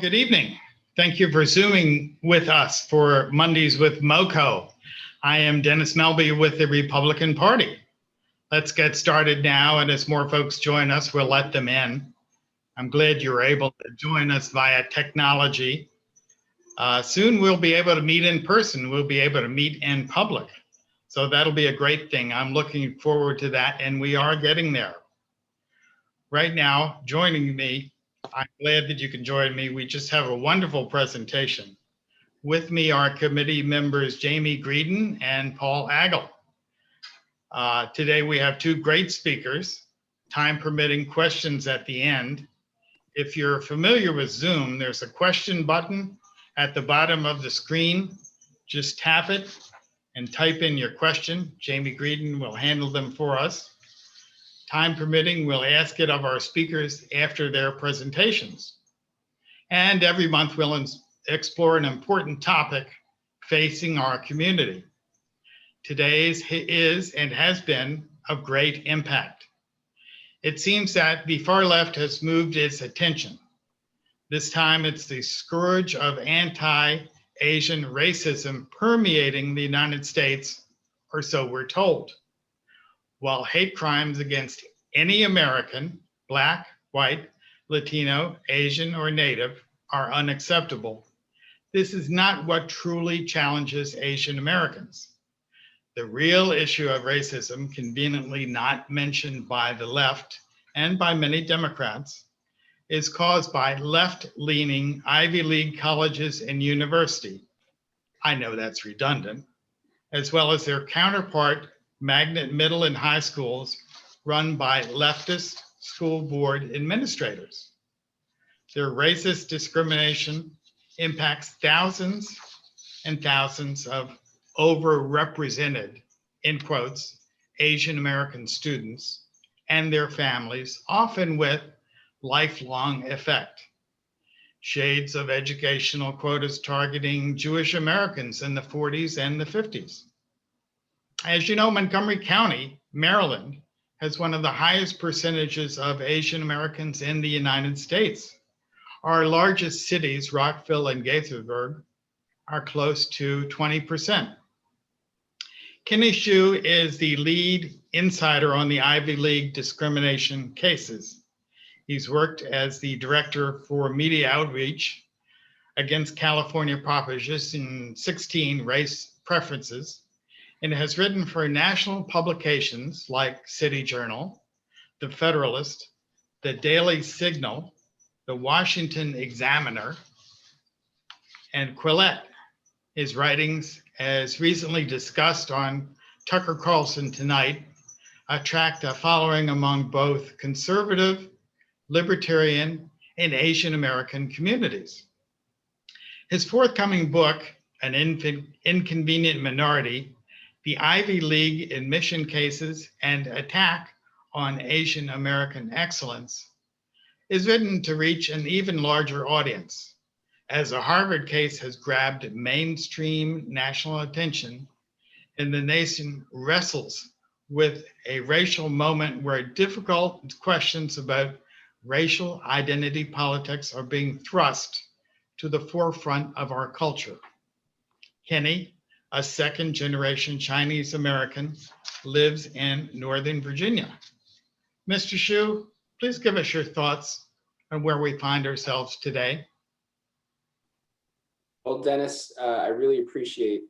Good evening. Thank you for Zooming with us for Mondays with MoCo. I am Dennis Melby with the Republican Party. Let's get started now, and as more folks join us, we'll let them in. I'm glad you're able to join us via technology. Soon we'll be able to meet in person. We'll be able to meet in public. So that'll be a great thing. I'm looking forward to that, and we are getting there. Right now, joining me, I'm glad that you can join me. We just have a wonderful presentation. With me are committee members Jamie Greedon and Paul Agel. Today we have two great speakers, time permitting questions at the end. If you're familiar with Zoom, there's a question button at the bottom of the screen. Just tap it and type in your question. Jamie Greedon will handle them for us. Time permitting, we'll ask it of our speakers after their presentations. And every month we'll explore an important topic facing our community. Today's is and has been of great impact. It seems that the far left has moved its attention. This time it's the scourge of anti-Asian racism permeating the United States, or so we're told. While hate crimes against any American, Black, white, Latino, Asian, or Native are unacceptable, this is not what truly challenges Asian Americans. The real issue of racism, conveniently not mentioned by the left and by many Democrats, is caused by left-leaning Ivy League colleges and universities. I know that's redundant, as well as their counterpart magnet middle and high schools run by leftist school board administrators. Their racist discrimination impacts thousands and thousands of overrepresented, in quotes, Asian American students and their families, often with lifelong effect. Shades of educational quotas targeting Jewish Americans in the 40s and the 50s. As you know, Montgomery County, Maryland, has one of the highest percentages of Asian Americans in the United States. Our largest cities, Rockville and Gaithersburg, are close to 20%. Kenny Xu is the lead insider on the Ivy League discrimination cases. He's worked as the director for media outreach against California Proposition 16 race preferences, and has written for national publications like City Journal, The Federalist, The Daily Signal, The Washington Examiner, and Quillette. His writings, as recently discussed on Tucker Carlson Tonight, attract a following among both conservative, libertarian, and Asian American communities. His forthcoming book, An Inconvenient Minority, The Ivy League Admission Cases and Attack on Asian American Excellence, is written to reach an even larger audience, as a Harvard case has grabbed mainstream national attention and the nation wrestles with a racial moment where difficult questions about racial identity politics are being thrust to the forefront of our culture. Kenny, a second-generation Chinese American, lives in Northern Virginia. Mr. Xu, please give us your thoughts on where we find ourselves today. Well, Dennis, I really appreciate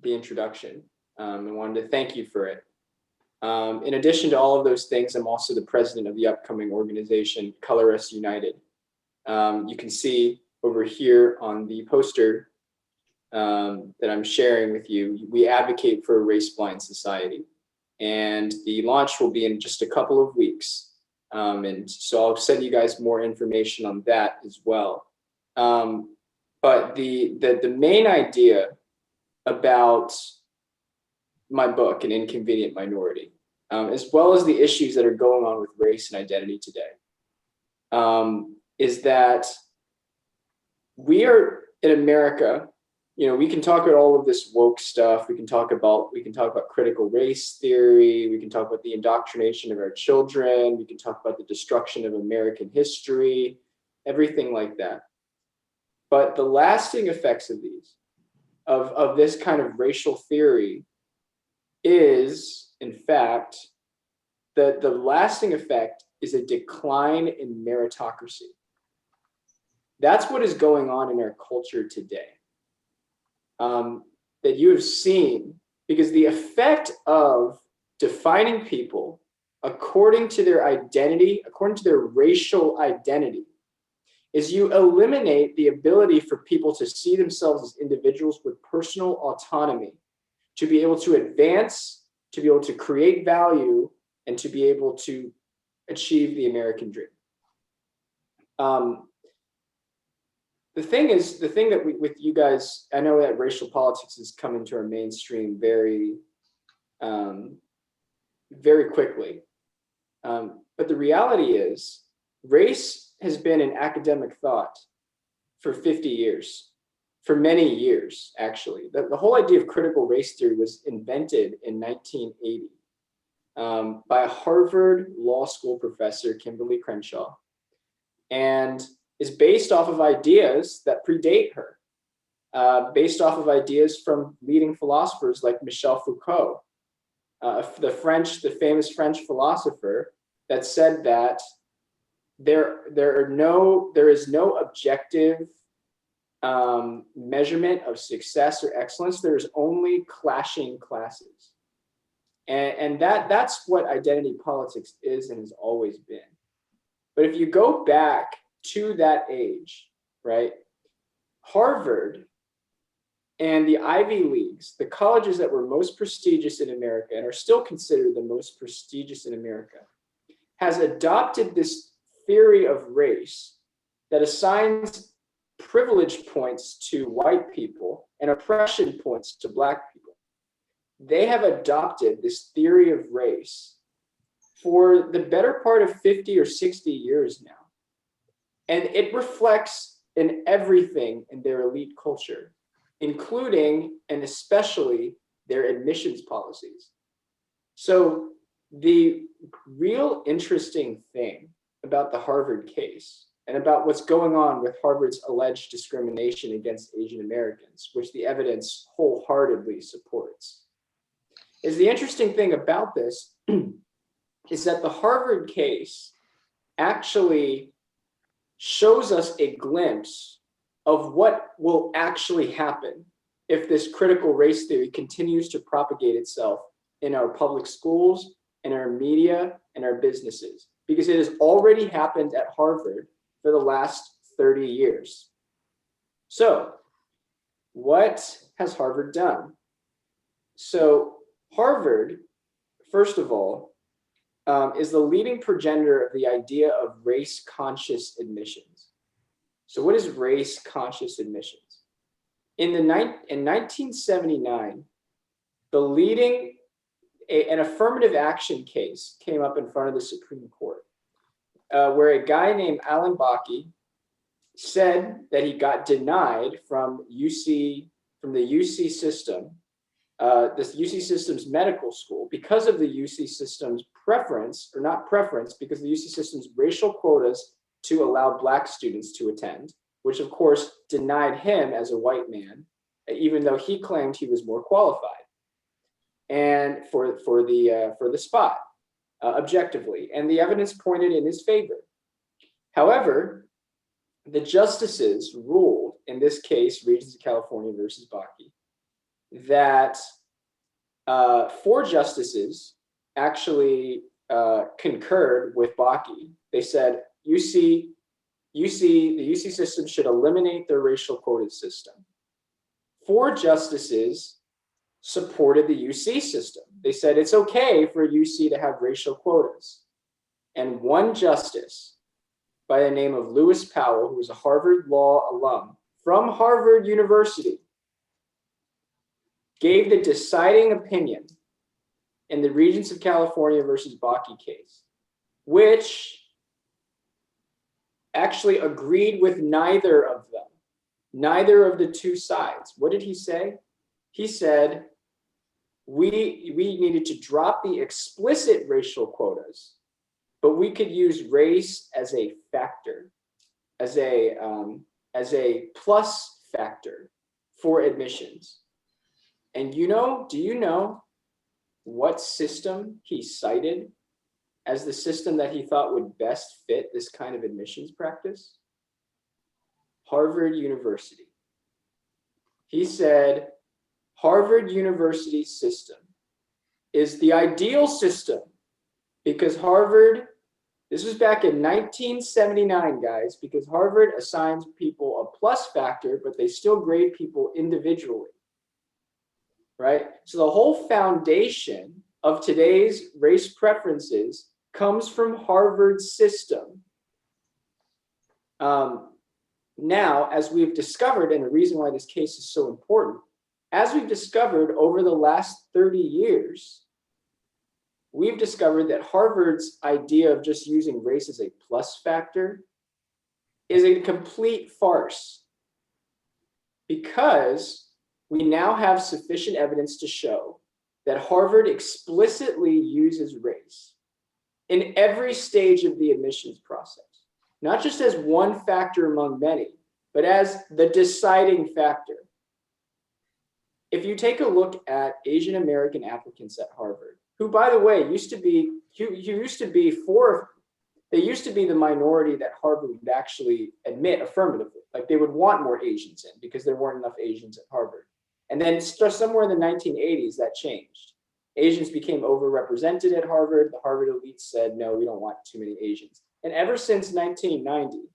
the introduction and wanted to thank you for it. In addition to all of those things, I'm also the president of the upcoming organization, Color Us United. You can see over here on the poster that I'm sharing with you, we advocate for a race-blind society. And the launch will be in just a couple of weeks. And so I'll send you guys more information on that as well. But the main idea about my book, An Inconvenient Minority, as well as the issues that are going on with race and identity today, is that we are in America. You know, we can talk about all of this woke stuff. We can talk about critical race theory. We can talk about the indoctrination of our children. We can talk about the destruction of American history, everything like that. But the lasting effects of this kind of racial theory is, in fact, the lasting effect is a decline in meritocracy. That's what is going on in our culture today. That you have seen, because the effect of defining people according to their identity, according to their racial identity, is you eliminate the ability for people to see themselves as individuals with personal autonomy, to be able to advance, to be able to create value, and to be able to achieve the American dream. The thing that with you guys, I know that racial politics is coming to our mainstream very, very quickly. But the reality is, race has been an academic thought for 50 years, for many years, actually. The whole idea of critical race theory was invented in 1980 by a Harvard Law School professor, Kimberly Crenshaw, and is based off of ideas that predate her, based off of ideas from leading philosophers like Michel Foucault, the famous French philosopher that said that there is no objective measurement of success or excellence. There is only clashing classes, and that's what identity politics is and has always been. But if you go back to that age, right, Harvard and the Ivy Leagues, the colleges that were most prestigious in America and are still considered the most prestigious in America, has adopted this theory of race that assigns privilege points to white people and oppression points to Black people. They have adopted this theory of race for the better part of 50 or 60 years now. And it reflects in everything in their elite culture, including and especially their admissions policies. So the real interesting thing about the Harvard case and about what's going on with Harvard's alleged discrimination against Asian Americans, which the evidence wholeheartedly supports, is the interesting thing about this is that the Harvard case actually shows us a glimpse of what will actually happen if this critical race theory continues to propagate itself in our public schools, in our media, and our businesses, because it has already happened at Harvard for the last 30 years. So what has Harvard done? So Harvard, first of all, is the leading progenitor of the idea of race-conscious admissions. So what is race-conscious admissions? In 1979, an affirmative action case came up in front of the Supreme Court, where a guy named Alan Bakke said that he got denied from the UC system, this UC system's medical school, because of the UC system's preference, or not preference, because the UC system's racial quotas to allow Black students to attend, which of course denied him as a white man, even though he claimed he was more qualified and for the spot, objectively, and the evidence pointed in his favor. However, the justices ruled in this case, Regents of California versus Bakke, that 4 justices actually concurred with Bakke. They said the UC system should eliminate their racial quota system. 4 justices supported the UC system. They said it's okay for UC to have racial quotas. And 1 justice by the name of Lewis Powell, who was a Harvard Law alum from Harvard University, gave the deciding opinion in the Regents of California versus Bakke case, which actually agreed with neither of them, neither of the 2 sides. What did he say? He said, we needed to drop the explicit racial quotas, but we could use race as a factor, as a as a plus factor for admissions. And do you know what system he cited as the system that he thought would best fit this kind of admissions practice? Harvard University. He said, Harvard University's system is the ideal system because Harvard, this was back in 1979, guys, because Harvard assigns people a plus factor, but they still grade people individually, right? So the whole foundation of today's race preferences comes from Harvard's system. Now, as we've discovered, and the reason why this case is so important, as we've discovered over the last 30 years, we've discovered that Harvard's idea of just using race as a plus factor is a complete farce, because we now have sufficient evidence to show that Harvard explicitly uses race in every stage of the admissions process, not just as one factor among many, but as the deciding factor. If you take a look at Asian American applicants at Harvard, who, by the way, used to be the minority that Harvard would actually admit affirmatively. Like, they would want more Asians in because there weren't enough Asians at Harvard. And then somewhere in the 1980s, that changed. Asians became overrepresented at Harvard. The Harvard elites said, no, we don't want too many Asians. And ever since 1990,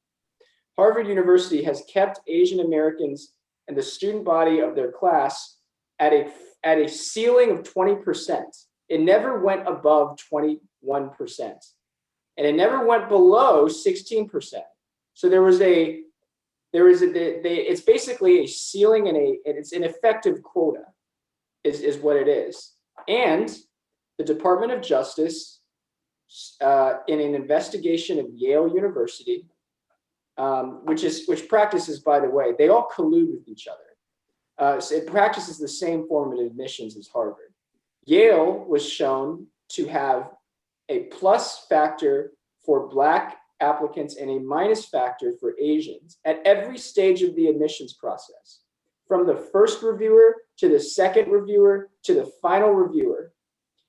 Harvard University has kept Asian Americans and the student body of their class at a ceiling of 20%. It never went above 21%. And it never went below 16%. So it's basically a ceiling and it's an effective quota is what it is. And the Department of Justice, in an investigation of Yale University, which practices, by the way, they all collude with each other. So it practices the same form of admissions as Harvard. Yale was shown to have a plus factor for Black applicants and a minus factor for Asians at every stage of the admissions process. From the first reviewer to the second reviewer to the final reviewer,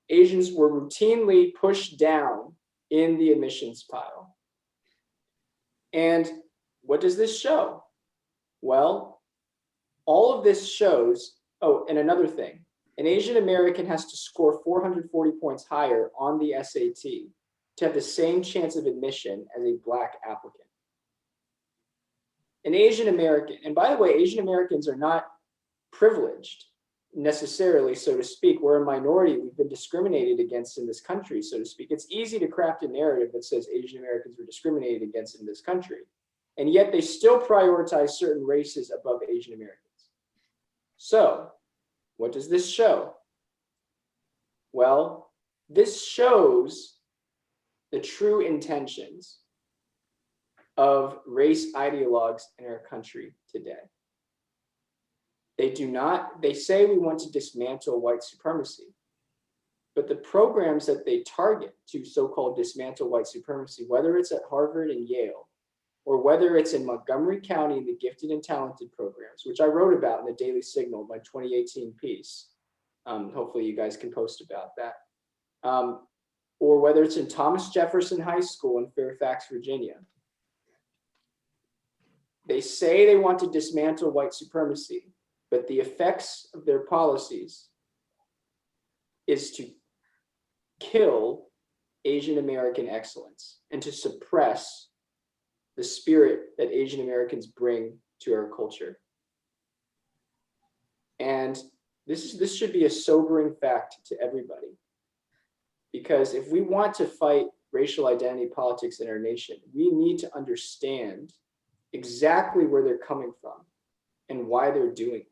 Asians were routinely pushed down in the admissions pile. And what does this show? Well, all of this shows, oh, and another thing, an Asian American has to score 440 points higher on the SAT to have the same chance of admission as a Black applicant. An Asian American, and by the way, Asian Americans are not privileged necessarily, so to speak. We're a minority. We've been discriminated against in this country, so to speak. It's easy to craft a narrative that says Asian Americans were discriminated against in this country, and yet they still prioritize certain races above Asian Americans. So, what does this show? Well, this shows the true intentions of race ideologues in our country today. They say we want to dismantle white supremacy, but the programs that they target to so-called dismantle white supremacy, whether it's at Harvard and Yale, or whether it's in Montgomery County in the gifted and talented programs, which I wrote about in the Daily Signal, my 2018 piece. Hopefully you guys can post about that. Or whether it's in Thomas Jefferson High School in Fairfax, Virginia. They say they want to dismantle white supremacy, but the effects of their policies is to kill Asian American excellence and to suppress the spirit that Asian Americans bring to our culture. And this should be a sobering fact to everybody, because if we want to fight racial identity politics in our nation, we need to understand exactly where they're coming from and why they're doing it.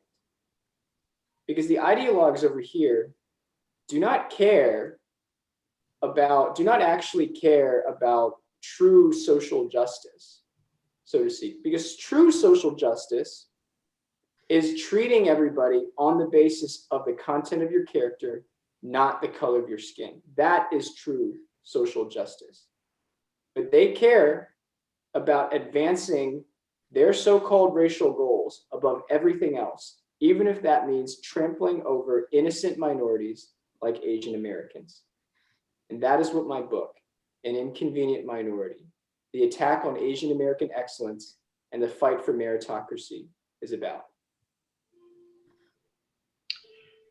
Because the ideologues over here do not actually care about true social justice, so to speak. Because true social justice is treating everybody on the basis of the content of your character, not the color of your skin. That is true social justice. But they care about advancing their so-called racial goals above everything else, even if that means trampling over innocent minorities like Asian Americans. And that is what my book, An Inconvenient Minority, the attack on Asian American excellence and the fight for meritocracy is about.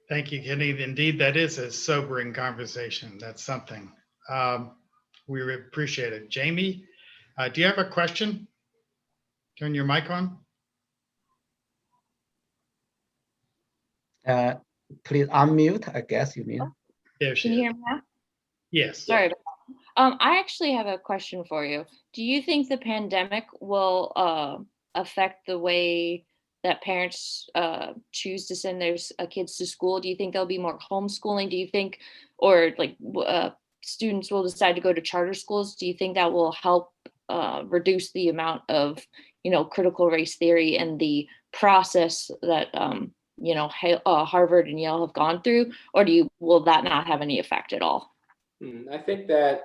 Thank you, Kenny. Indeed, that is a sobering conversation. That's something. We appreciate it. Jamie, do you have a question? Turn your mic on. Please unmute, I guess you mean. There she Can you is. hear me now? Yes. Sorry about that. I actually have a question for you. Do you think the pandemic will affect the way that parents choose to send their kids to school? Do you think there'll be more homeschooling? Do you think, or like students will decide to go to charter schools? Do you think that will help reduce the amount of, critical race theory and the process that, Harvard and Yale have gone through? Or will that not have any effect at all? I think that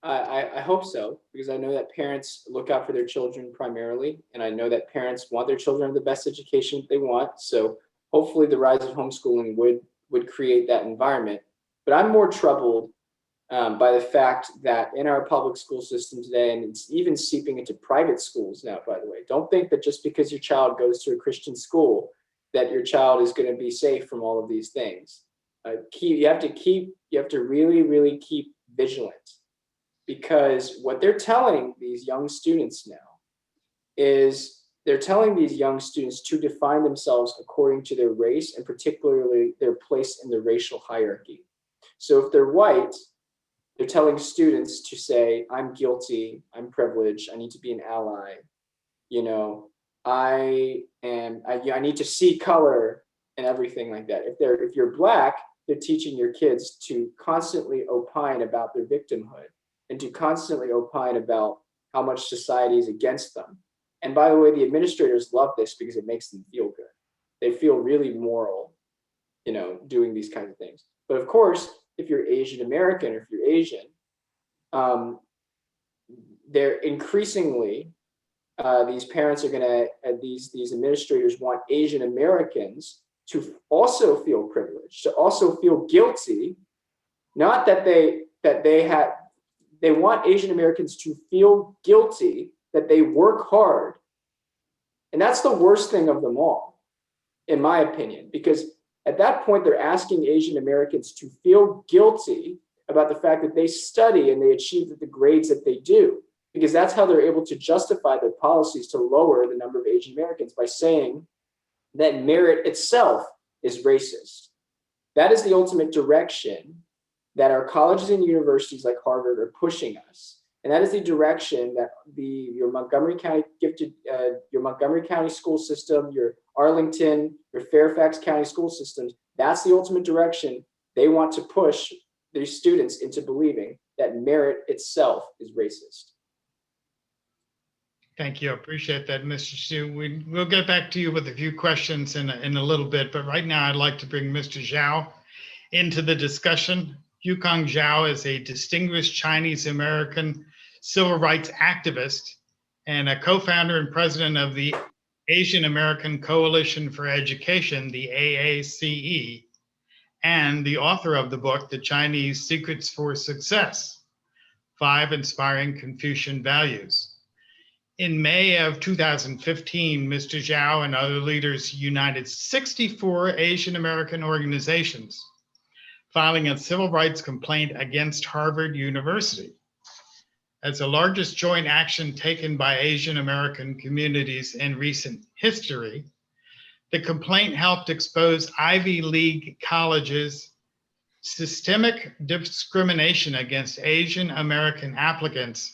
I hope so, because I know that parents look out for their children primarily, and I know that parents want their children to have the best education they want. So hopefully the rise of homeschooling would create that environment. But I'm more troubled by the fact that in our public school system today, and it's even seeping into private schools now, by the way, don't think that just because your child goes to a Christian school that your child is going to be safe from all of these things. You have to really, really keep vigilant, because what they're telling these young students now is they're telling these young students to define themselves according to their race, and particularly their place in the racial hierarchy. So if they're white, they're telling students to say, I'm guilty, I'm privileged, I need to be an ally, I need to see color and everything like that. If you're Black, they're teaching your kids to constantly opine about their victimhood and to constantly opine about how much society is against them. And by the way, the administrators love this because it makes them feel good. They feel really moral, doing these kinds of things. But of course, if you're Asian American or if you're Asian, they're increasingly, these parents are gonna, these administrators want Asian Americans to also feel privileged, to also feel guilty, not that they want Asian Americans to feel guilty that they work hard. And that's the worst thing of them all, in my opinion, because at that point, they're asking Asian Americans to feel guilty about the fact that they study and they achieve the grades that they do, because that's how they're able to justify their policies to lower the number of Asian Americans by saying that merit itself is racist. That is the ultimate direction that our colleges and universities like Harvard are pushing us. And that is the direction that your Montgomery County your Montgomery County school system, your Arlington, your Fairfax County school systems, that's the ultimate direction they want to push their students into believing that merit itself is racist. Thank you. I appreciate that, Mr. Xu. We'll get back to you with a few questions in a little bit, but right now I'd like to bring Mr. Zhao into the discussion. Yukong Zhao is a distinguished Chinese American civil rights activist and a co-founder and president of the Asian American Coalition for Education, the AACE, and the author of the book, The Chinese Secrets for Success: 5 Inspiring Confucian Values. In May of 2015, Mr. Zhao and other leaders united 64 Asian American organizations, filing a civil rights complaint against Harvard University. As the largest joint action taken by Asian American communities in recent history, the complaint helped expose Ivy League colleges' systemic discrimination against Asian American applicants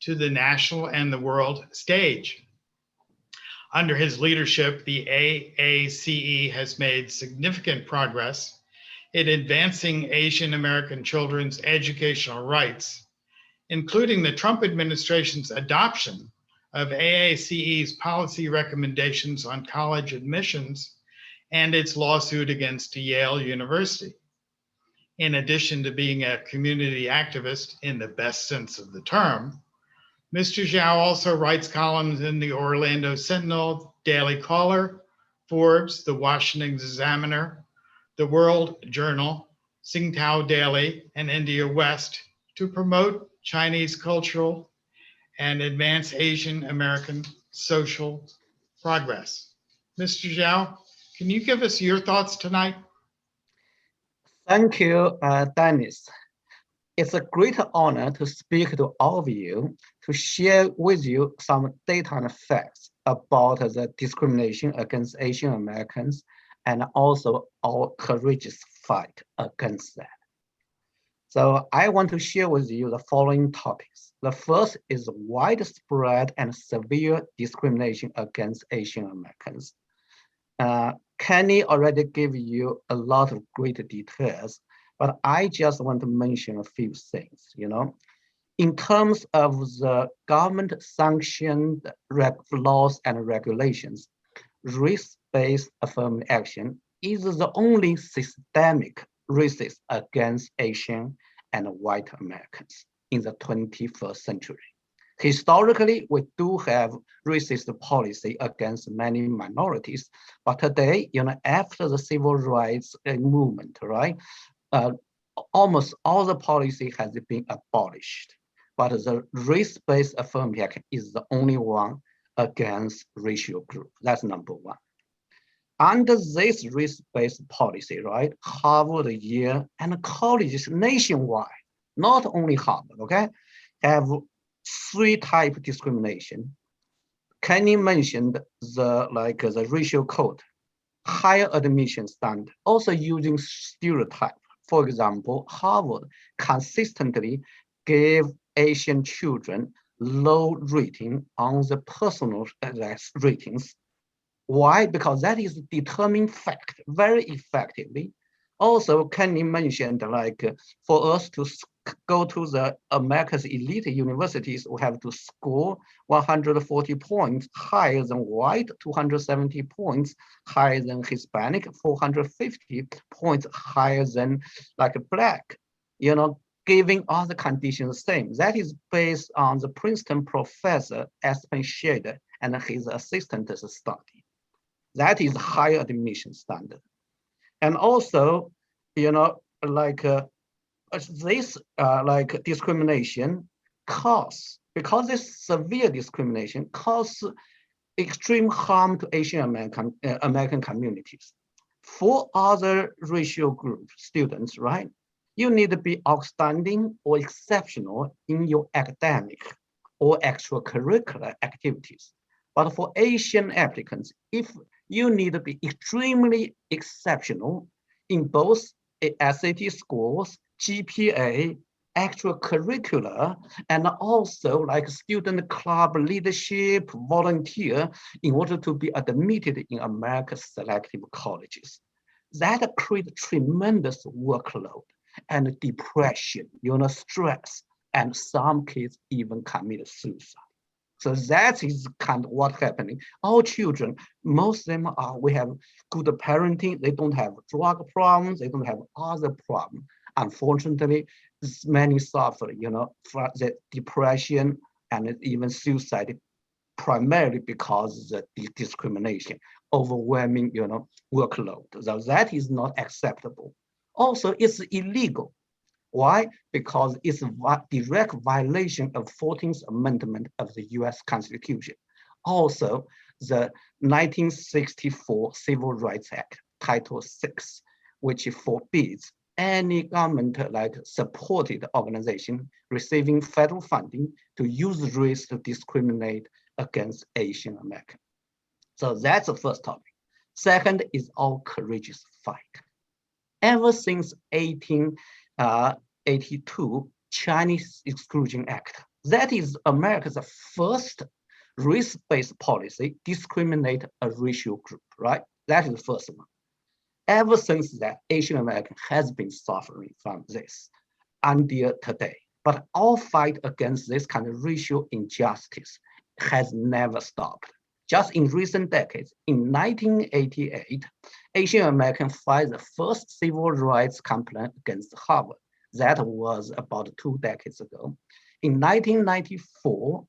to the national and the world stage. Under his leadership, the AACE has made significant progress in advancing Asian American children's educational rights, including the Trump administration's adoption of AACE's policy recommendations on college admissions and its lawsuit against Yale University. In addition to being a community activist in the best sense of the term, Mr. Zhao also writes columns in the Orlando Sentinel, Daily Caller, Forbes, the Washington Examiner, the World Journal, Tsingtao Daily, and India West to promote Chinese cultural and advance Asian American social progress. Mr. Zhao, can you give us your thoughts tonight? Thank you, Dennis. It's a great honor to speak to all of you, to share with you some data and facts about the discrimination against Asian Americans and also our courageous fight against that. So I want to share with you the following topics. The first is widespread and severe discrimination against Asian Americans. Kenny already gave you a lot of great details, but I just want to mention a few things, In terms of the government sanctioned laws and regulations, race-based affirmative action is the only systemic racist against Asian and white Americans in the 21st century. Historically, we do have racist policy against many minorities, but today, after the civil rights movement, right, almost all the policy has been abolished. But the race-based affirmative action is the only one against racial group. That's number one. Under this race-based policy, right, Harvard, Yale, and colleges nationwide, not only Harvard, okay, have three types of discrimination. Kenny mentioned the racial code, higher admission standard, also using stereotype. For example, Harvard consistently gave Asian children low rating on the personal ratings. Why? Because that is determining fact very effectively. Also, Kenny mentioned for us to go to the America's elite universities, we have to score 140 points higher than white, 270 points higher than Hispanic, 450 points higher than black, giving all the conditions the same. That is based on the Princeton professor Aspen Shade and his assistant's study. That is higher admission standard. And also, this discrimination because this severe discrimination causes extreme harm to Asian American communities. For other racial group students, right, you need to be outstanding or exceptional in your academic or extracurricular activities. But for Asian applicants, if you need to be extremely exceptional in both SAT scores, GPA, extracurricular, and also student club leadership, volunteer, in order to be admitted in America's selective colleges. That creates tremendous workload and depression, stress, and some kids even commit suicide. So that is kind of what's happening. Our children, most of them we have good parenting. They don't have drug problems. They don't have other problems. Unfortunately, many suffer, from the depression and even suicide, primarily because of the discrimination, overwhelming, workload. So that is not acceptable. Also, it's illegal. Why? Because it's a direct violation of 14th Amendment of the US Constitution. Also, the 1964 Civil Rights Act, Title VI, which forbids any government supported organization receiving federal funding to use race to discriminate against Asian Americans. So that's the first topic. Second is our courageous fight. Ever since 1882 Chinese Exclusion Act, that is America's first race-based policy, discriminate a racial group, right? That is the first one. Ever since that, Asian American has been suffering from this until today. But our fight against this kind of racial injustice has never stopped. Just in recent decades, in 1988, Asian American filed the first civil rights complaint against Harvard. That was about 2 decades ago. In 1994,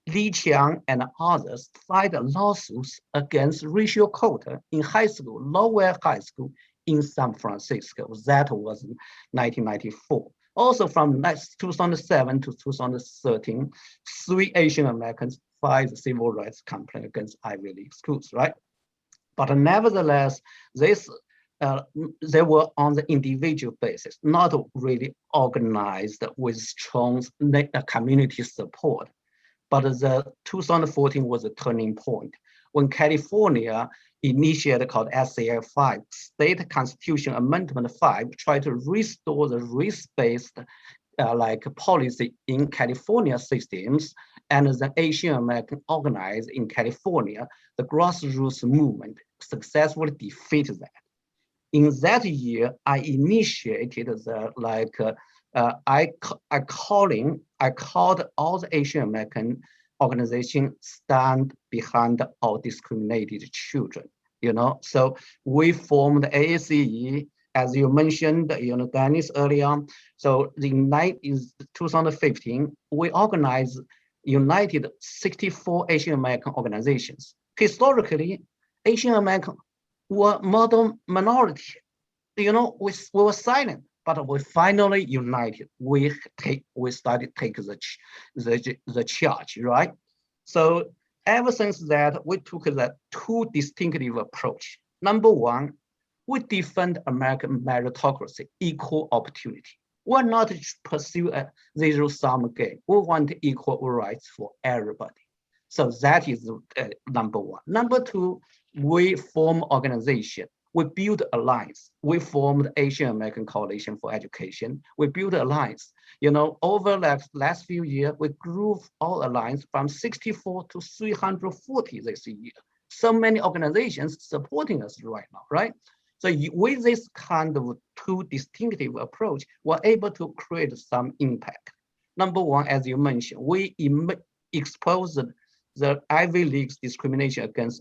Li Qiang and others filed lawsuits against racial quota in high school, Lowell High School in San Francisco. That was in 1994. Also from 2007 to 2013, 3 Asian Americans filed civil rights complaint against Ivy League schools, right? But nevertheless, they were on the individual basis, not really organized with strong community support. But the 2014 was a turning point when California initiated called SAF 5, State Constitution Amendment 5, tried to restore the race-based policy in California systems, and the Asian American organized in California, the grassroots movement successfully defeated that. In that year, I initiated the I called all the Asian American organizations stand behind all discriminated children. So we formed AACE, as you mentioned, Dennis earlier. So in 2015, we organized united 64 Asian American organizations. Historically, Asian American were model minority. We were silent, but we finally united. We started take the charge, right? So ever since that, we took that 2 distinctive approach. Number one, we defend American meritocracy, equal opportunity. We're not to pursue a zero-sum game. We want equal rights for everybody. So that is number one. Number two, we form organization. We build alliance. We formed Asian American Coalition for Education. We built alliance. Over the last few years, we grew our alliance from 64 to 340 this year. So many organizations supporting us right now, right? So with this kind of 2 distinctive approach, we're able to create some impact. Number one, as you mentioned, we exposed the Ivy League's discrimination against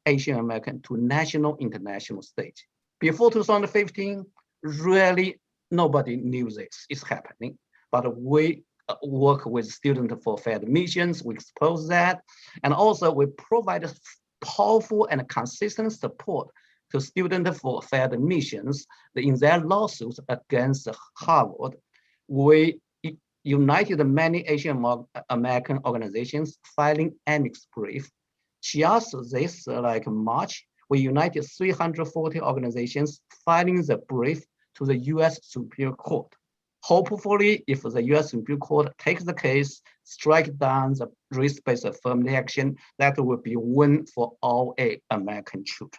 Asian American to national, international stage. Before 2015, really nobody knew this is happening, but we work with Students for Fair Admissions, we expose that, and also we provide powerful and consistent support to Students for Fair Admissions in their lawsuits against Harvard. We united many Asian American organizations filing amicus brief. Just this March, we united 340 organizations filing the brief to the US Supreme Court. Hopefully, if the US Supreme Court takes the case, strike down the race-based affirmative action, that will be a win for all American children.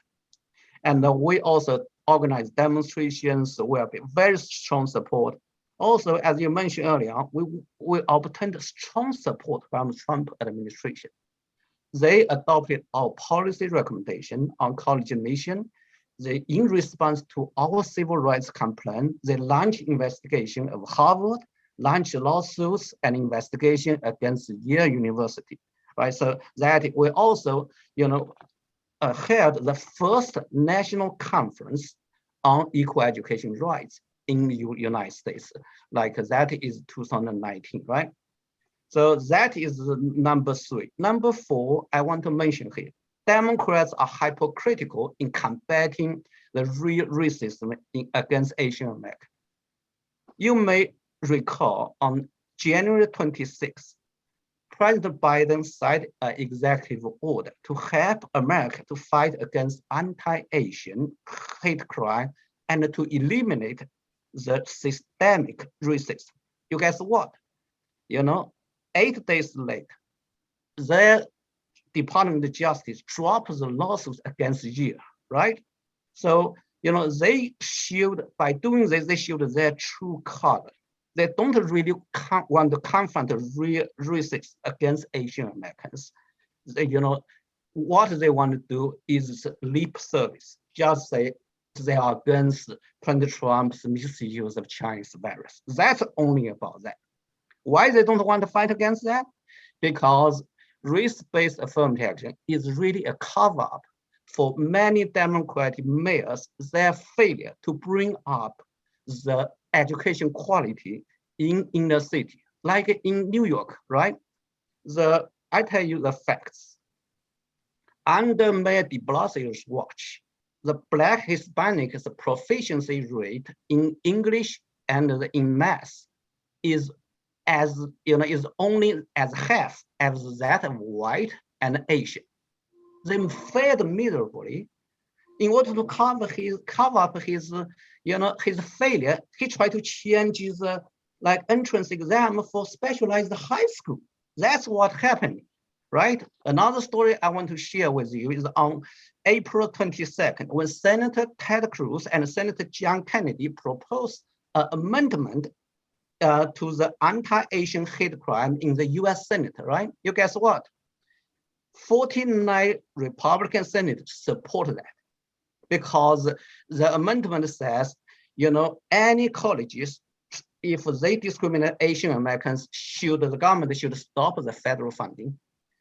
And we also organize demonstrations. We have very strong support. Also, as you mentioned earlier, we obtained strong support from the Trump administration. They adopted our policy recommendation on college admission. In response to our civil rights complaint, they launched investigation of Harvard, launched lawsuits and investigation against Yale University, right? So that we also, held the first national conference on equal education rights in the United States, that is 2019, right? So that is number 3. Number 4, I want to mention here, Democrats are hypocritical in combating the real racism against Asian Americans. You may recall on January 26th, President Biden signed an executive order to help America to fight against anti-Asian hate crime and to eliminate the systemic racism. You guess what? 8 days later, their Department of Justice dropped the lawsuits against Yale, right? So, they showed, by doing this, they showed their true color. They don't really want to confront the real racists against Asian Americans. What they want to do is lip service, just say they are against President Trump's misuse of Chinese virus. That's only about that. Why they don't want to fight against that? Because race-based affirmative action is really a cover-up for many Democratic mayors, their failure to bring up the education quality in the city, like in New York, right? The I tell you the facts. Under Mayor de Blasio's watch, the Black Hispanics proficiency rate in English and in math is is only as half as that of white and Asian. They failed miserably. In order to cover up his his failure, he tried to change the entrance exam for specialized high school. That's what happened, right? Another story I want to share with you is on April 22nd, when Senator Ted Cruz and Senator John Kennedy proposed an amendment to the anti-Asian hate crime in the US Senate, right? You guess what? 49 Republican senators supported that because the amendment says, any colleges, if they discriminate Asian Americans, the government should stop the federal funding.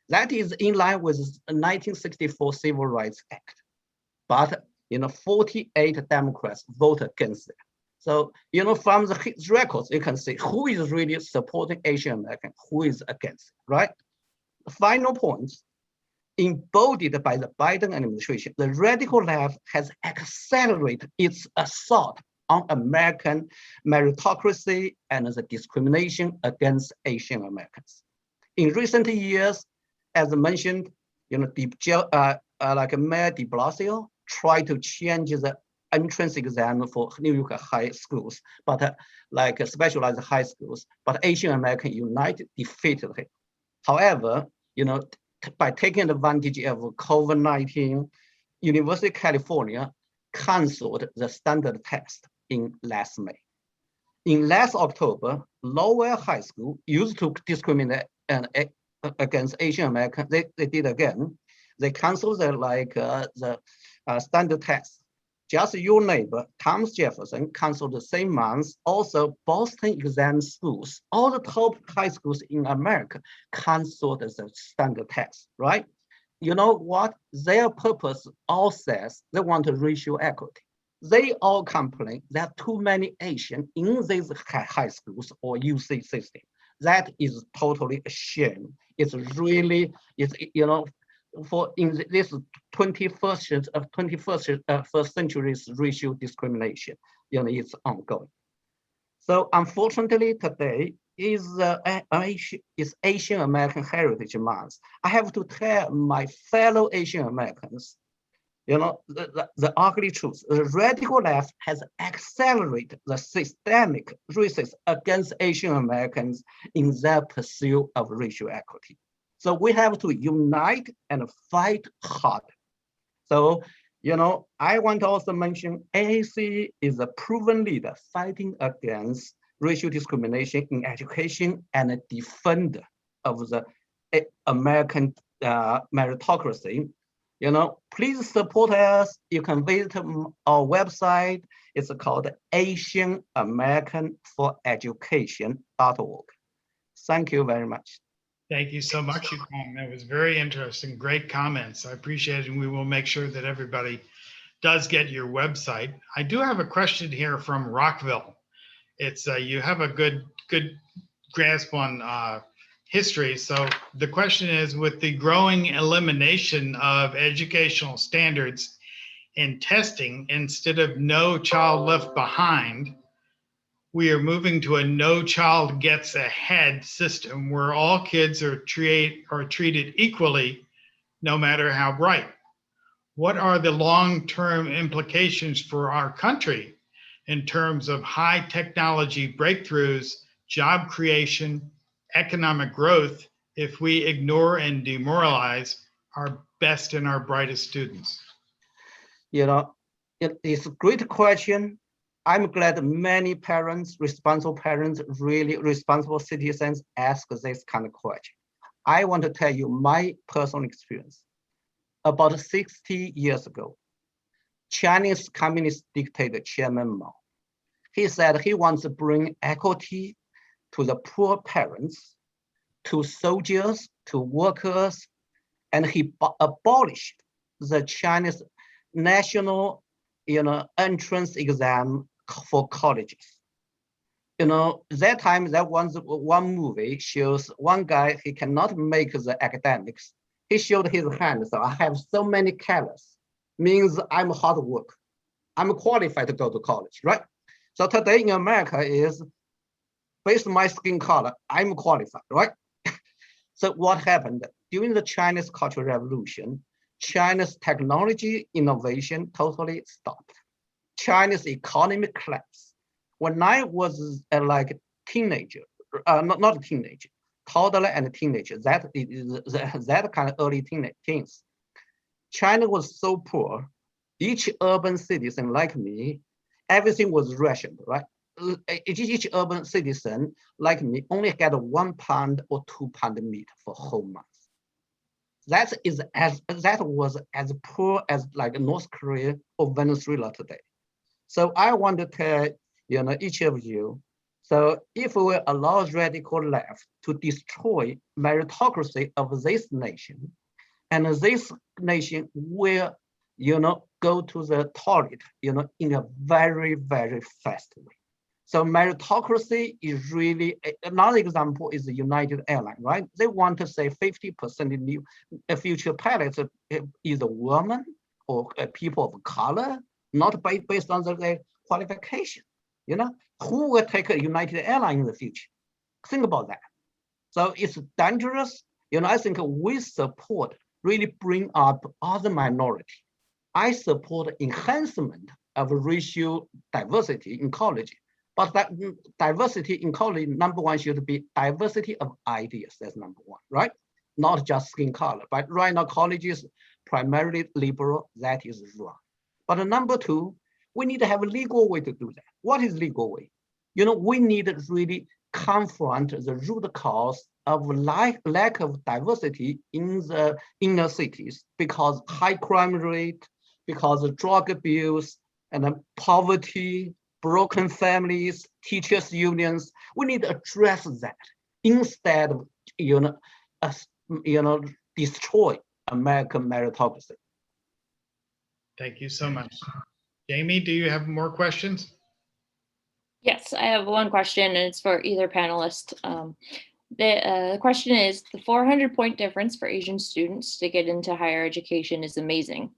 That is in line with the 1964 Civil Rights Act. But 48 Democrats vote against it. So, from the records, you can see who is really supporting Asian American, who is against, right? The final point, embodied by the Biden administration, the radical left has accelerated its assault on American meritocracy and the discrimination against Asian Americans. In recent years, as mentioned, Mayor de Blasio tried to change the entrance exam for New York high schools, but specialized high schools, but Asian American United defeated him. However, by taking advantage of COVID-19, University of California canceled the standard test in last May. In last October, Lowell High School used to discriminate against Asian Americans. They did again. They canceled the standard test. Just your neighbor, Thomas Jefferson, canceled the same month. Also, Boston exam schools, all the top high schools in America canceled the standard test, right? You know what? Their purpose all says they want racial equity. They all complain that too many Asian in these high schools or UC system. That is totally a shame. It's really, for in this 21st century's racial discrimination, it's ongoing. So unfortunately, today is Asian American Heritage Month. I have to tell my fellow Asian Americans, the ugly truth. The radical left has accelerated the systemic racism against Asian Americans in their pursuit of racial equity. So we have to unite and fight hard. So, I want to also mention AAC is a proven leader fighting against racial discrimination in education and a defender of the American meritocracy. Please support us. You can visit our website. It's called AsianAmericanForEducation.org. Thank you very much. Thank you so much, Yukong. That was very interesting. Great comments. I appreciate it. And we will make sure that everybody does get your website. I do have a question here from Rockville. It's you have a good grasp on history. So the question is, with the growing elimination of educational standards in testing, instead of No Child Left Behind, we are moving to a No Child Gets Ahead system where all kids are treated equally, no matter how bright. What are the long-term implications for our country in terms of high technology breakthroughs, job creation, economic growth, if we ignore and demoralize our best and our brightest students? It's a great question. I'm glad many parents, really responsible citizens ask this kind of question. I want to tell you my personal experience. About 60 years ago, Chinese Communist dictator Chairman Mao, he said he wants to bring equity to the poor parents, to soldiers, to workers, and he abolished the Chinese national entrance exam for colleges. that time that one movie shows one guy, he cannot make the academics. He showed his hand, so I have so many colors, means I'm hard work. I'm qualified to go to college, right? So today in America is based on my skin color, I'm qualified, right? So what happened during the Chinese Cultural Revolution? China's technology innovation totally stopped. China's economy collapsed. When I was like a teenager, not a teenager, toddler and teenager, that kind of early teens, China was so poor. Each urban citizen like me, everything was rationed, right? Each urban citizen like me only get 1 pound or 2 pound meat for a whole month. That was as poor as like North Korea or Venezuela today. So I want to tell each of you. So if we allow radical left to destroy meritocracy of this nation, and this nation will go to the toilet in a very, very fast way. So meritocracy is really another example is the United Airlines, right? They want to say 50% new future pilots is a woman or people of color, not based on their qualification. Who will take a United Airlines in the future? Think about that. So it's dangerous. I think we support really bring up other minority. I support enhancement of racial diversity in college. But that diversity in college, number one, should be diversity of ideas. That's number one, right? Not just skin color. But right now, college is primarily liberal. That is wrong. But number two, we need to have a legal way to do that. What is legal way? We need to really confront the root cause of lack of diversity in the inner cities, because high crime rate, because of drug abuse, and then poverty, broken families, teachers unions. We need to address that instead of destroy American meritocracy. Thank you so much. Jamie, do you have more questions? Yes, I have one question, and it's for either panelist. The question is, the 400-point difference for Asian students to get into higher education is amazing.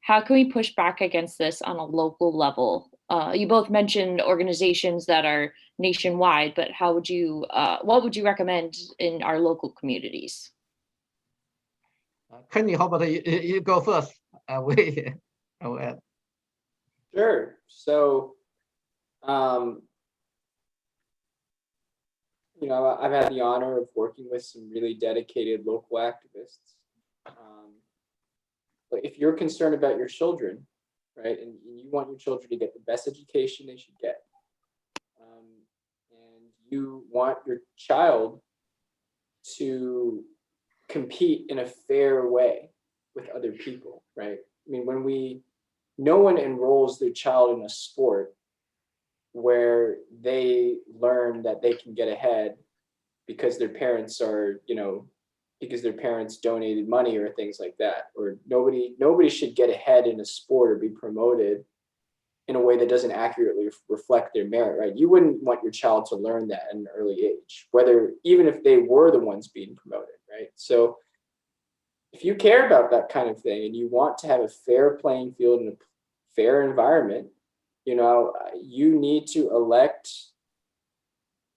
How can we push back against this on a local level? You both mentioned organizations that are nationwide, but what would you recommend in our local communities? Kenny, how about you go first? Sure. So, I've had the honor of working with some really dedicated local activists. But if you're concerned about your children, right, and you want your children to get the best education they should get, and you want your child to compete in a fair way with other people, right? I mean, no one enrolls their child in a sport where they learn that they can get ahead because their parents are, because their parents donated money or things like that. Or nobody should get ahead in a sport or be promoted in a way that doesn't accurately reflect their merit, right? You wouldn't want your child to learn that at an early age, even if they were the ones being promoted, right? So if you care about that kind of thing and you want to have a fair playing field and a fair environment, you need to elect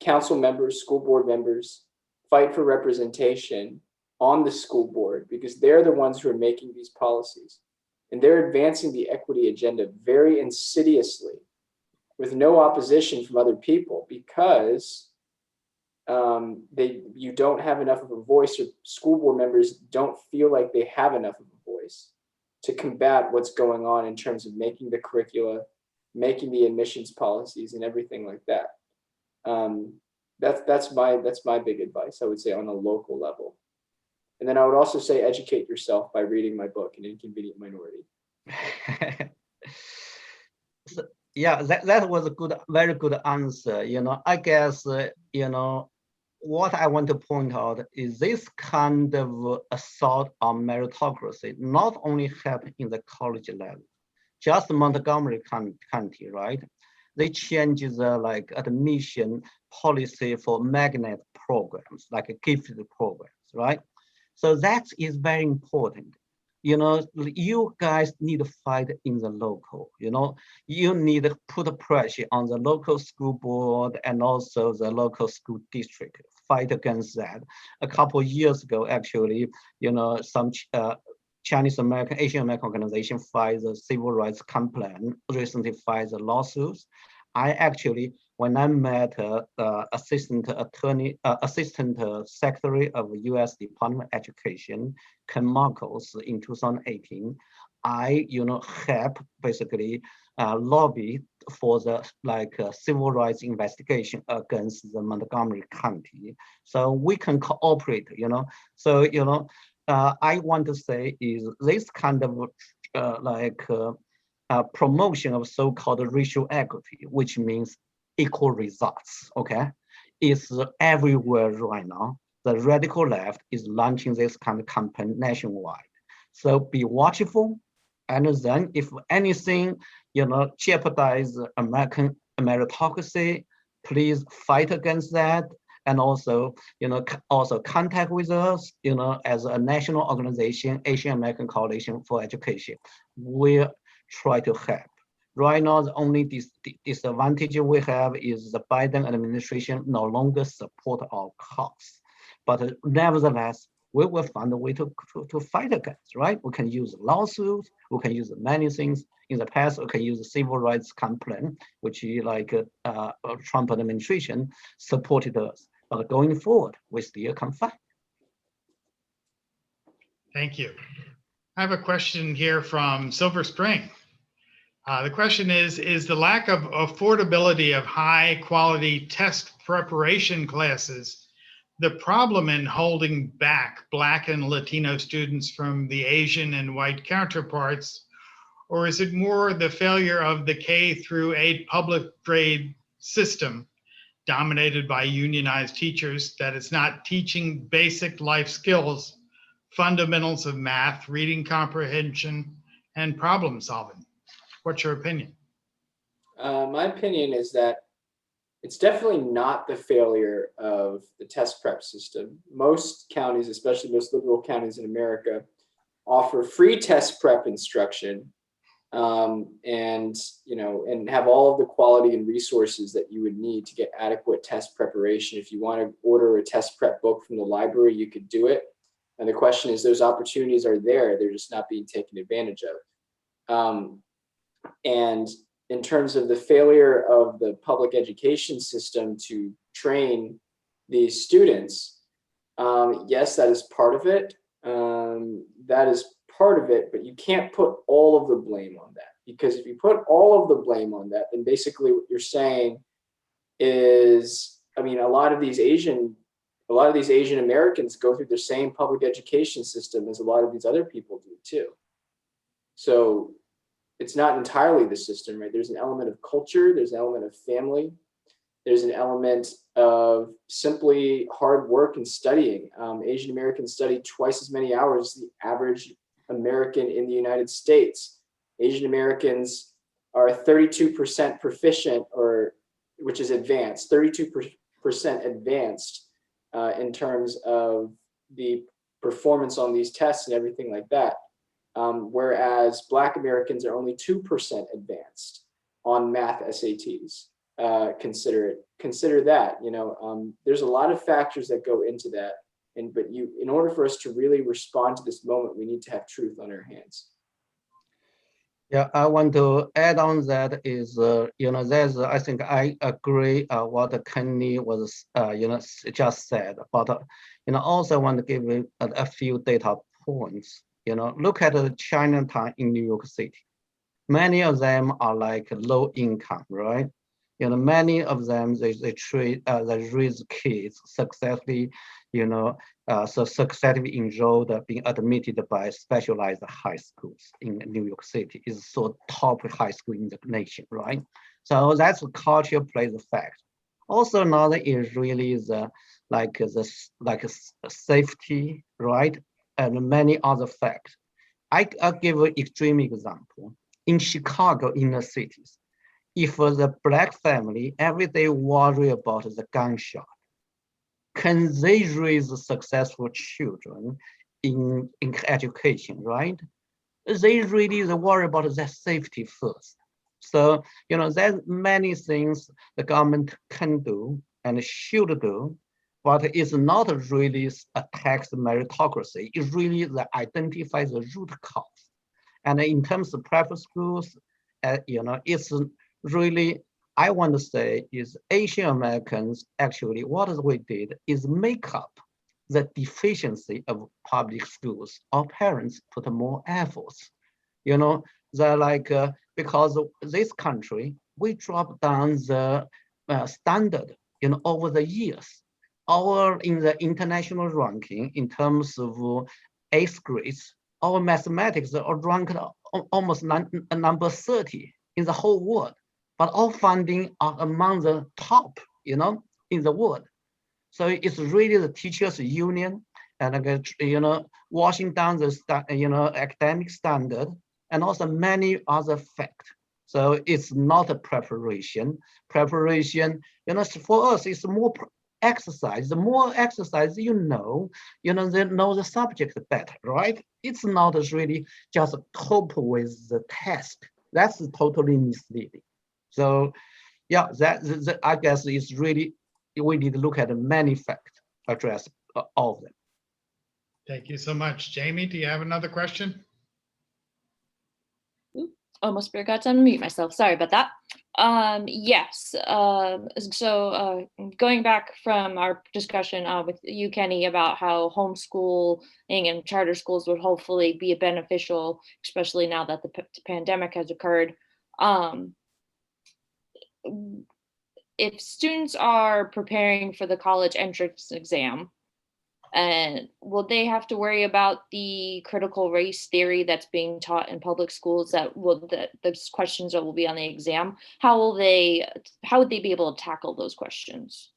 council members, school board members, fight for representation on the school board, because they're the ones who are making these policies. And they're advancing the equity agenda very insidiously with no opposition from other people, because you don't have enough of a voice, or school board members don't feel like they have enough of a voice to combat what's going on in terms of making the curricula, making the admissions policies, and everything like that. That's my big advice, I would say, on a local level. And then I would also say educate yourself by reading my book, An Inconvenient Minority. So, yeah, that was a very good answer. I guess, what I want to point out is this kind of assault on meritocracy not only happened in the college level, just Montgomery County, right? they change the like admission policy for magnet programs, like gifted programs, right? So that is very important. You know, you guys need to fight in the local, you know, you need to put pressure on the local school board and also the local school district, fight against that. A couple of years ago, actually, you know, some Chinese American, Asian American organization filed the civil rights complaint, recently filed the lawsuits. I actually, when I met assistant secretary of U.S. Department of Education, Ken Marcos, in 2018, I, you know, help basically lobby for the like civil rights investigation against the Montgomery County. So we can cooperate, you know. So, you know, I want to say is this kind of promotion of so-called racial equity, which means equal results, okay, is everywhere right now. The radical left is launching this kind of campaign nationwide. So be watchful, and then if anything, you know, jeopardize American meritocracy, please fight against that. And also, you know, also contact with us, you know, as a national organization, Asian American Coalition for Education. We try to help. Right now, the only disadvantage we have is the Biden administration no longer support our cause. But nevertheless, we will find a way to fight against, right? We can use lawsuits, we can use many things. In the past, we can use the civil rights complaint, which like Trump administration supported us. But going forward, we still can fight. Thank you. I have a question here from Silver Spring. The question is the lack of affordability of high quality test preparation classes the problem in holding back Black and Latino students from the Asian and white counterparts? Or is it more the failure of the K through 8 public grade system dominated by unionized teachers that is not teaching basic life skills, fundamentals of math, reading comprehension, and problem solving? What's your opinion? My opinion is that it's definitely not the failure of the test prep system. Most counties, especially most liberal counties in America, offer free test prep instruction, and have all of the quality and resources that you would need to get adequate test preparation. If you want to order a test prep book from the library, you could do it. And the question is, those opportunities are there, they're just not being taken advantage of. And in terms of the failure of the public education system to train these students, yes, that is part of it. That is part of it, but you can't put all of the blame on that, because if you put all of the blame on that, then basically what you're saying is, I mean, a lot of these Asian Americans go through the same public education system as a lot of these other people do too. So it's not entirely the system, right? There's an element of culture, there's an element of family, there's an element of simply hard work and studying. Asian Americans study twice as many hours as the average American in the United States. Asian Americans are 32% proficient, or which is advanced, 32% advanced in terms of the performance on these tests and everything like that. Whereas Black Americans are only 2% advanced on math SATs. Consider that, there's a lot of factors that go into that. But in order for us to really respond to this moment, we need to have truth on our hands. Yeah, I want to add on that is, there's, I think I agree what Kenny was, just said, but, also want to give a few data points. Look at the Chinatown in New York City. Many of them are like low income, right? Many of them, they raise kids successfully, successfully enrolled, being admitted by specialized high schools in New York City. Is so top high school in the nation, right? So that's culture plays a fact. Also, another is really the safety, right? And many other facts. I'll give an extreme example. In Chicago, inner cities, if the Black family every day worry about the gunshot, can they raise successful children in education, right? They really worry about their safety first. So, there's many things the government can do and should do, but it's not really attacks meritocracy. It's really identify the root cause. And in terms of private schools, it's really, I want to say, is Asian Americans actually, what we did is make up the deficiency of public schools. Our parents put more efforts. They're like, because this country, we dropped down the standard, over the years. In the international ranking, in terms of eighth grades, our mathematics are ranked almost number 30 in the whole world, but our funding are among the top, in the world. So it's really the teachers union and, washing down the, academic standard and also many other facts. So it's not a preparation. Preparation, for us, it's more exercise. The more exercise they know the subject better, right? It's not really just cope with the test. That's totally misleading. So yeah, that I guess is really, we need to look at many facts, address all of them. Thank you so much. Jamie, do you have another question? Almost forgot to unmute myself. Sorry about that. Yes. So going back from our discussion with you, Kenny, about how homeschooling and charter schools would hopefully be beneficial, especially now that the pandemic has occurred. If students are preparing for the college entrance exam, and will they have to worry about the critical race theory that's being taught in public schools, that those questions that will be on the exam? How would they be able to tackle those questions?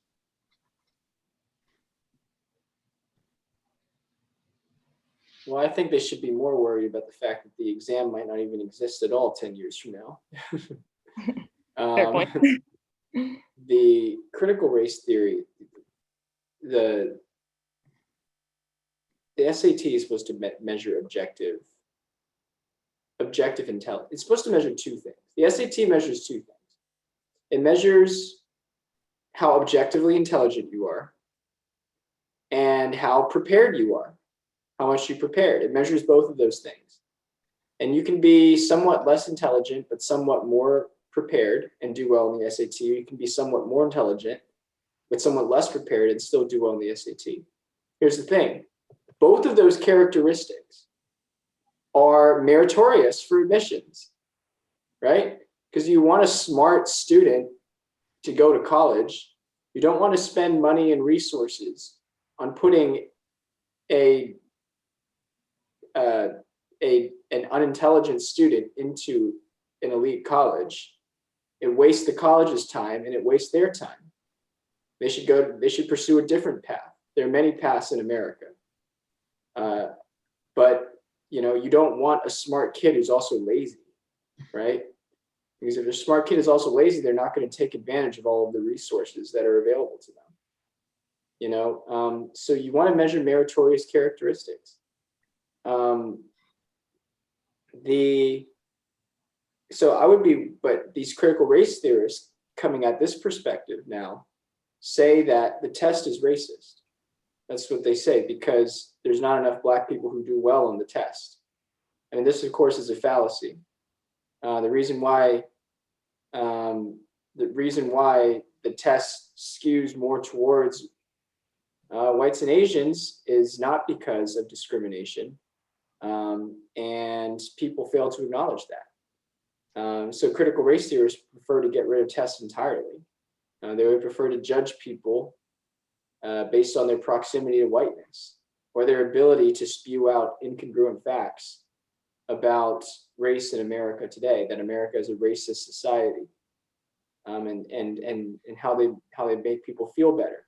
Well, I think they should be more worried about the fact that the exam might not even exist at all 10 years from now. Fair point. The critical race theory, the SAT is supposed to measure objective intelligence. It's supposed to measure two things. The SAT measures two things. It measures how objectively intelligent you are and how prepared you are, how much you prepared. It measures both of those things. And you can be somewhat less intelligent, but somewhat more prepared and do well in the SAT. You can be somewhat more intelligent, but somewhat less prepared and still do well in the SAT. Here's the thing. Both of those characteristics are meritorious for admissions, right? Because you want a smart student to go to college. You don't want to spend money and resources on putting an unintelligent student into an elite college. It wastes the college's time and it wastes their time. They should pursue a different path. There are many paths in America. But you don't want a smart kid who's also lazy, right? Because if a smart kid is also lazy, they're not going to take advantage of all of the resources that are available to them. So you want to measure meritorious characteristics. But these critical race theorists coming at this perspective now say that the test is racist. That's what they say, because there's not enough Black people who do well on the test. I mean, this, of course, is a fallacy. The reason why the test skews more towards whites and Asians is not because of discrimination, and people fail to acknowledge that. So critical race theorists prefer to get rid of tests entirely. They would prefer to judge people based on their proximity to whiteness or their ability to spew out incongruent facts about race in America today, that America is a racist society, and how they make people feel better.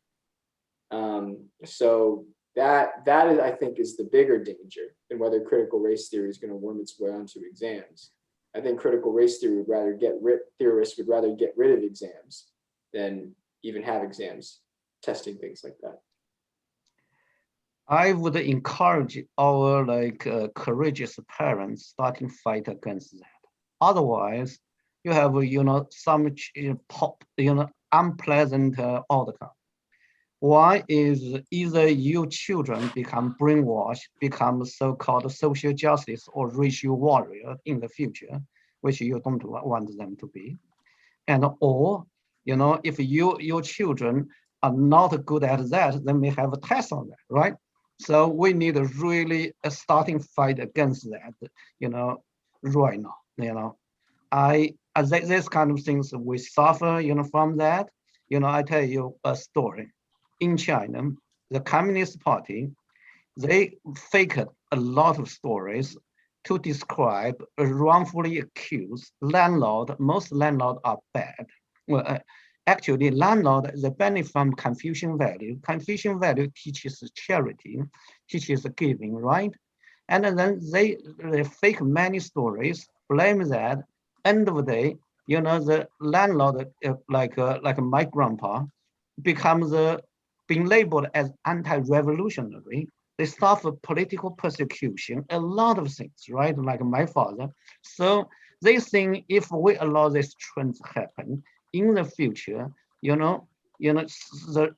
So that is, I think, is the bigger danger than whether critical race theory is going to worm its way onto exams. I think critical race theory would rather theorists would rather get rid of exams than even have exams testing things like that. I would encourage our courageous parents starting fight against that. Otherwise, you have some unpleasant outcome. One is either your children become brainwashed, become so-called social justice or racial warrior in the future, which you don't want them to be, and or if your children are not good at that, then we have a test on that, right? So we need a really a starting fight against that, right now. This kind of things we suffer, from that. I tell you a story. In China, the Communist Party, they faked a lot of stories to describe a wrongfully accused landlord. Most landlords are bad. Well, actually, landlord, they benefit from Confucian value. Confucian value teaches charity, teaches giving, right? And then they fake many stories, blame that. End of the day, the landlord, like my grandpa, becomes being labeled as anti-revolutionary. They suffer political persecution, a lot of things, right? Like my father. So they think if we allow this trend to happen in the future,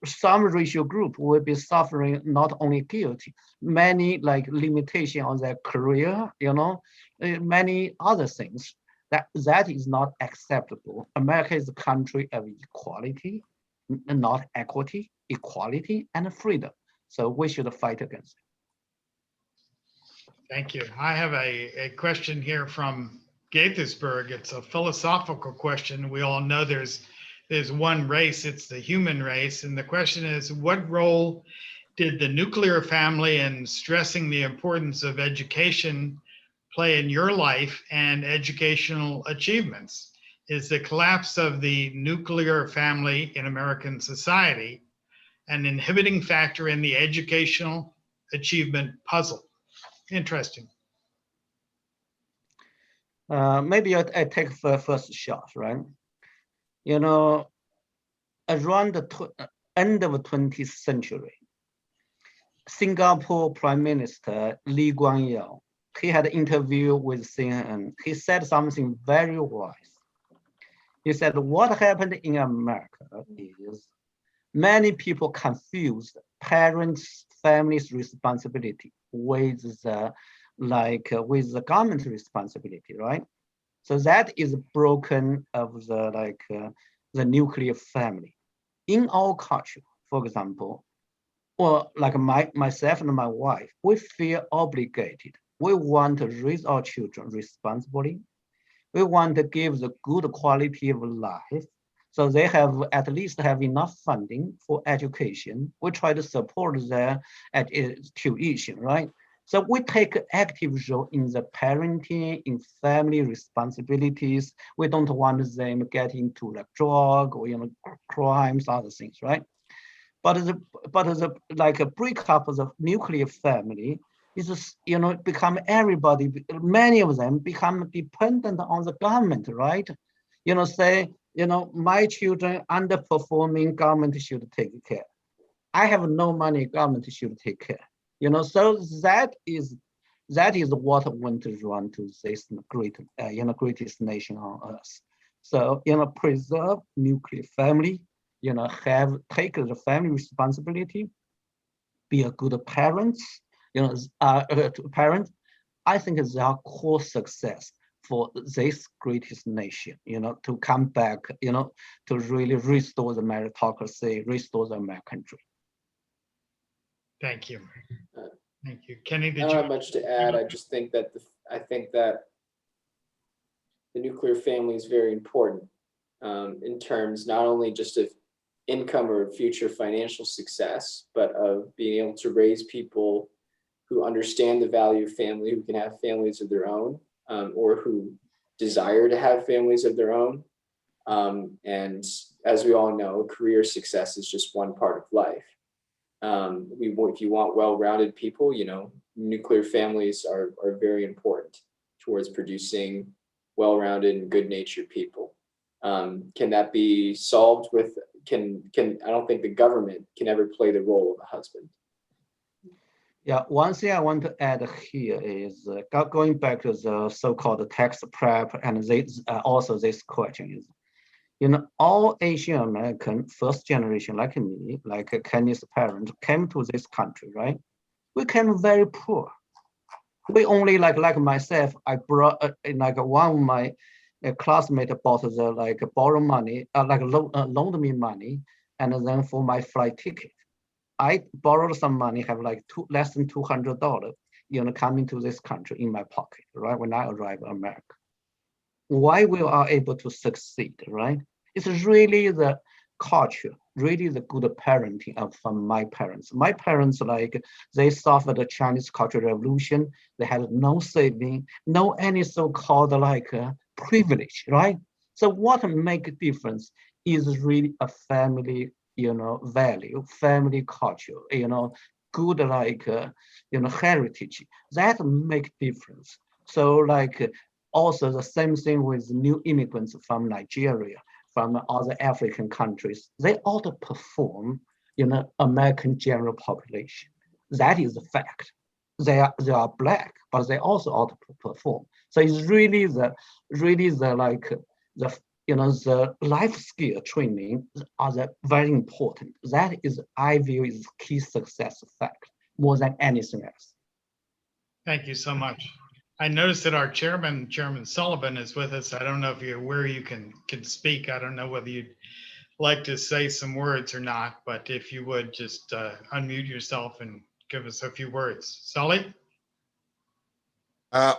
some racial group will be suffering not only guilty, many limitation on their career, many other things. That is not acceptable. America is a country of equality, not equity, equality, and freedom. So we should fight against it. Thank you. I have a question here from Gaithersburg. It's a philosophical question. We all know there's one race, it's the human race. And the question is, what role did the nuclear family and stressing the importance of education play in your life and educational achievements? Is the collapse of the nuclear family in American society an inhibiting factor in the educational achievement puzzle? Interesting. Maybe I take first shot, right? Around the end of the 20th century, Singapore Prime Minister Lee Kuan Yew, he had an interview with CNN. He said something very wise. He said, what happened in America is many people confused parents' families' responsibility with the government responsibility, right? So that is broken of the nuclear family. In our culture, for example, or like myself and my wife, we feel obligated. We want to raise our children responsibly. We want to give the good quality of life. So they have at least have enough funding for education. We try to support their tuition, right? So we take an active role in the parenting, in family responsibilities. We don't want them get into drug or crimes, other things, right? But a breakup of the nuclear family is become everybody. Many of them become dependent on the government, right? Say my children underperforming, government should take care. I have no money, government should take care. So that is what went wrong to this greatest nation on earth. So preserve nuclear family, have take the family responsibility, be a good parents, parent. I think is our core success for this greatest nation, to come back, to really restore the meritocracy, restore the American dream. Thank you. Thank you. Kenny, did I you don't have much to add. I just think that the nuclear family is very important in terms not only just of income or future financial success, but of being able to raise people who understand the value of family, who can have families of their own, or who desire to have families of their own. And as we all know, career success is just one part of life. If you want well-rounded people, nuclear families are very important towards producing well-rounded and good-natured people. Can that be solved with, I don't think the government can ever play the role of a husband. Yeah, one thing I want to add here is going back to the so-called tax prep, and also this question is, all Asian American first generation like me, like Kenny's parents, came to this country, right? We came very poor. We only like myself, I brought like one of my classmates bought the borrow money, loaned me money, and then for my flight ticket. I borrowed some money, have like less than $200, coming to this country in my pocket, right? When I arrived in America. Why we are able to succeed, right? It's really the culture, really the good parenting from my parents. My parents, they suffered the Chinese Cultural Revolution. They had no saving, no any so-called privilege, right? So what make a difference is really a family value, family culture, good heritage that make difference. So also the same thing with new immigrants from Nigeria, from other African countries, they outperform American general population. That is a fact. They are black, but they also outperform. So it's really the the life skill training are very important. That is, I view, is key success factor more than anything else. Thank you so much. I noticed that our chairman, Chairman Sullivan, is with us. I don't know if you can speak. I don't know whether you'd like to say some words or not, but if you would just unmute yourself and give us a few words. Sully?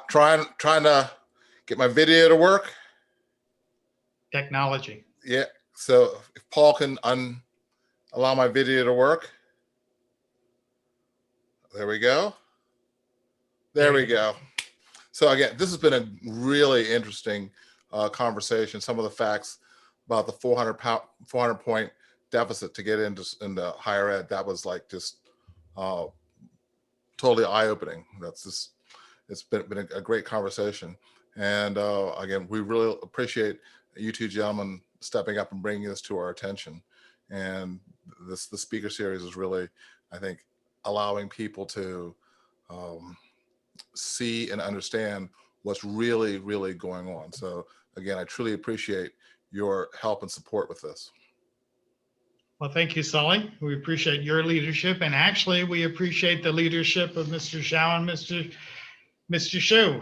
Trying to get my video to work. Technology. Yeah. So if Paul can allow my video to work. There we go. There we go. So again, this has been a really interesting conversation. Some of the facts about the 400 point deficit to get into higher ed, that was like just totally eye-opening. That's just, it's been a great conversation. And again, we really appreciate you two gentlemen stepping up and bringing this to our attention. And the speaker series is really, I think, allowing people to see and understand what's really, really going on. So again, I truly appreciate your help and support with this. Well, thank you, Sully. We appreciate your leadership. And actually, we appreciate the leadership of Mr. Zhao and Mr. Shu.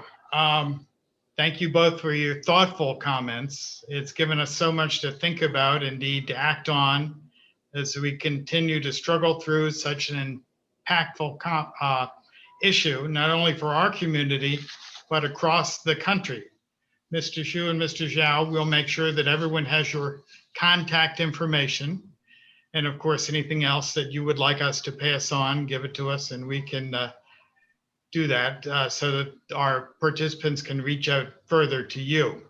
Thank you both for your thoughtful comments. It's given us so much to think about, indeed, to act on as we continue to struggle through such an impactful issue, not only for our community, but across the country. Mr. Shu and Mr. Zhao, we'll make sure that everyone has your contact information. And of course, anything else that you would like us to pass on, give it to us and we can do that so that our participants can reach out further to you.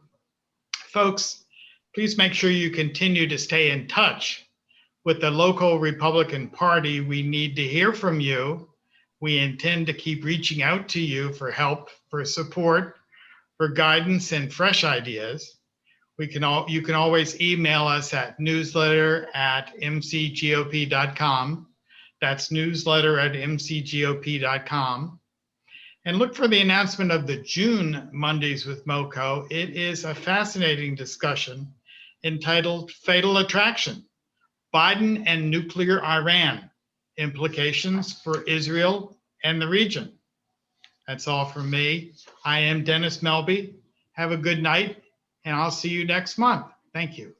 Folks, please make sure you continue to stay in touch with the local Republican Party. We need to hear from you. We intend to keep reaching out to you for help, for support, for guidance and fresh ideas. You can always email us at newsletter@mcgop.com. That's newsletter@mcgop.com. And look for the announcement of the June Mondays with MoCo. It is a fascinating discussion entitled Fatal Attraction, Biden and Nuclear Iran, Implications for Israel and the Region. That's all from me. I am Dennis Melby. Have a good night, and I'll see you next month. Thank you.